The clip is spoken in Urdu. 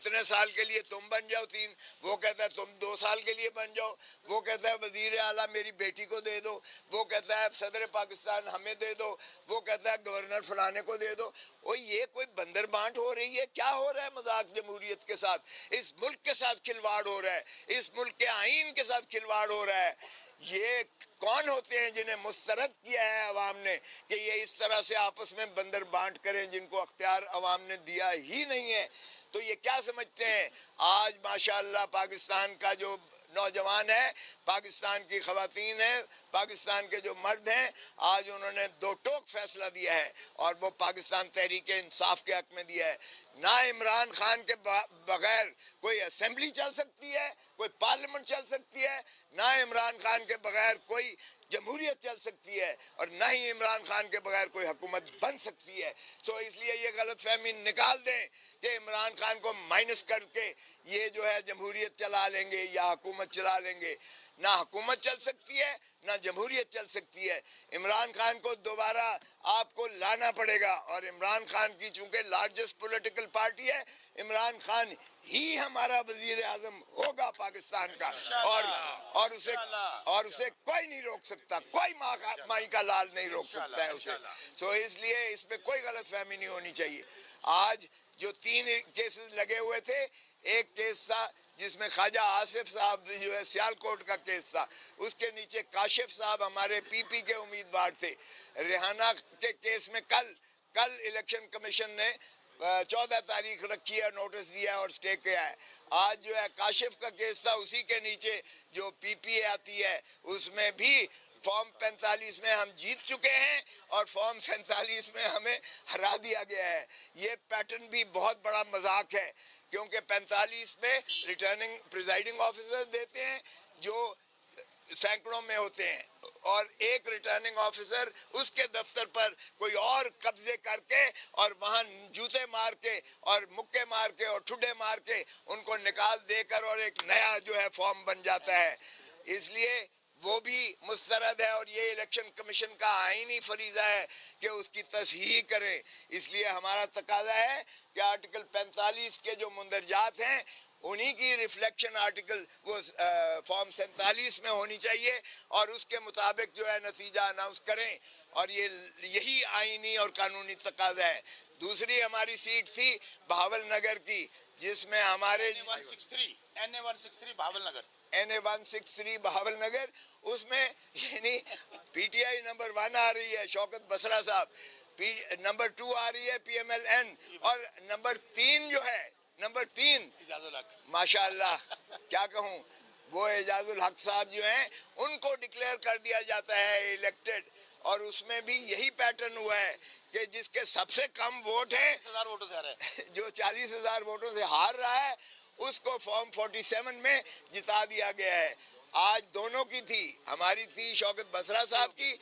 اتنے سال کے لیے تم بن جاؤ 3، وہ کہتا ہے تم 2 سال کے لیے بن جاؤ، وہ کہتا ہے وزیر اعلیٰ میری بیٹی کو دے دو، وہ کہتا ہے صدر پاکستان ہمیں دے دو، وہ کہتا ہے گورنر فلانے کو دے دو۔ وہ یہ کوئی بندر بانٹ ہو رہی ہے؟ کیا ہو رہا ہے مذاق جمہوریت کے ساتھ؟ اس ملک کے ساتھ کھلواڑ ہو رہا ہے، اس ملک کے آئین کے ساتھ کھلواڑ ہو رہا ہے۔ یہ کون ہوتے ہیں جنہیں مسترد کیا ہے عوام نے کہ یہ اس طرح سے آپس میں بندر بانٹ کریں، جن کو اختیار عوام نے دیا ہی نہیں ہے؟ تو یہ کیا سمجھتے ہیں؟ آج ماشاءاللہ پاکستان کا جو نوجوان ہے، پاکستان کی خواتین ہیں، پاکستان کے جو مرد ہیں، آج انہوں نے دو ٹوک فیصلہ دیا ہے، اور وہ پاکستان تحریک انصاف کے حق میں دیا ہے۔ نہ عمران خان کے بغیر کوئی اسمبلی چل سکتی ہے، کوئی پارلیمنٹ چل سکتی ہے، نہ عمران خان کے بغیر کوئی جمہوریت چل سکتی ہے، اور نہ ہی عمران خان کے بغیر کوئی حکومت بن سکتی ہے۔ تو اس لیے یہ غلط فہمی نکال دیں کہ عمران خان کو مائنس کر کے یہ جو ہے جمہوریت چلا لیں گے یا حکومت چلا لیں گے۔ نہ حکومت چل سکتی ہے، نہ جمہوریت چل سکتی ہے۔ عمران خان کو دوبارہ آپ کو لانا پڑے گا، اور عمران خان کی چونکہ لارجسٹ پولیٹیکل پارٹی ہے، عمران خان ہی ہمارا وزیر اعظم ہوگا پاکستان کا، اور اسے کوئی نہیں روک سکتا، کوئی مائی کا لال نہیں روک سکتا ہے اسے۔ تو اس لیے اس میں کوئی غلط فہمی نہیں ہونی چاہیے۔ آج جو 3 کیسز لگے ہوئے تھے، ایک کیس تھا جس میں خواجہ آصف صاحب جو ہے سیالکوٹ کا کیس تھا، اس کے نیچے کاشف صاحب ہمارے پی پی کے امیدوار تھے۔ ریحانہ کے کیس میں کل الیکشن کمیشن نے 14 تاریخ رکھی ہے، نوٹس دیا ہے اور سٹے کیا ہے۔ آج جو ہے کاشف کا کیس تھا، اسی کے نیچے جو پی پی اے آتی ہے، اس میں بھی فارم 45 میں ہم جیت چکے ہیں، اور فارم 47 میں ہمیں ہرا دیا گیا ہے۔ یہ پیٹرن بھی بہت بڑا مذاق ہے، کیونکہ 45 میں ریٹرننگ پریزائڈنگ آفیسر دیتے ہیں جو سینکڑوں میں ہوتے ہیں، اور ایک ریٹرننگ آفیسر اس کے دفتر پر کوئی اور قبضے کر کے اور وہاں جوتے مار کے اور مکے مار کے اور ٹھڈے مار کے ان کو نکال دے کر اور ایک نیا جو ہے فارم بن جاتا ہے۔ اس لیے وہ بھی مسترد ہے، اور یہ الیکشن کمیشن کا آئینی فریضہ ہے کہ اس کی تصحیح کرے۔ اس لیے ہمارا تقاضا ہے کہ آرٹیکل 45 کے جو مندرجات ہیں، انہی کی ریفلیکشن آرٹیکل وہ فارم 47 میں ہونی چاہیے، اور اس کے مطابق جو ہے نتیجہ اناؤنس کریں، اور یہی آئینی اور قانونی تقاضا ہے۔ دوسری ہماری سیٹ تھی بہاول نگر کی، جس میں ہمارے NA 163 بہاول نگر، NA 163 بہاول نگر، اس میں یعنی پی ٹی آئی نمبر 1 آ رہی ہے شوکت بسرا صاحب، نمبر 2 آ رہی ہے PMLN، اور نمبر 3 جو ہے، نمبر 3 ماشاءاللہ کیا کہوں، وہ اعجاز الحق صاحب جو ہیں، ان کو ڈکلیئر کر دیا جاتا ہے الیکٹڈ، اور اس میں بھی یہی پیٹرن ہوا ہے کہ جس کے سب سے کم ووٹ ہیں، جو 40,000 ووٹوں سے ہار رہا ہے، اس کو فارم 47 میں جتا دیا گیا ہے۔ آج دونوں کی تھی، ہماری تھی شوکت بسرا صاحب کی،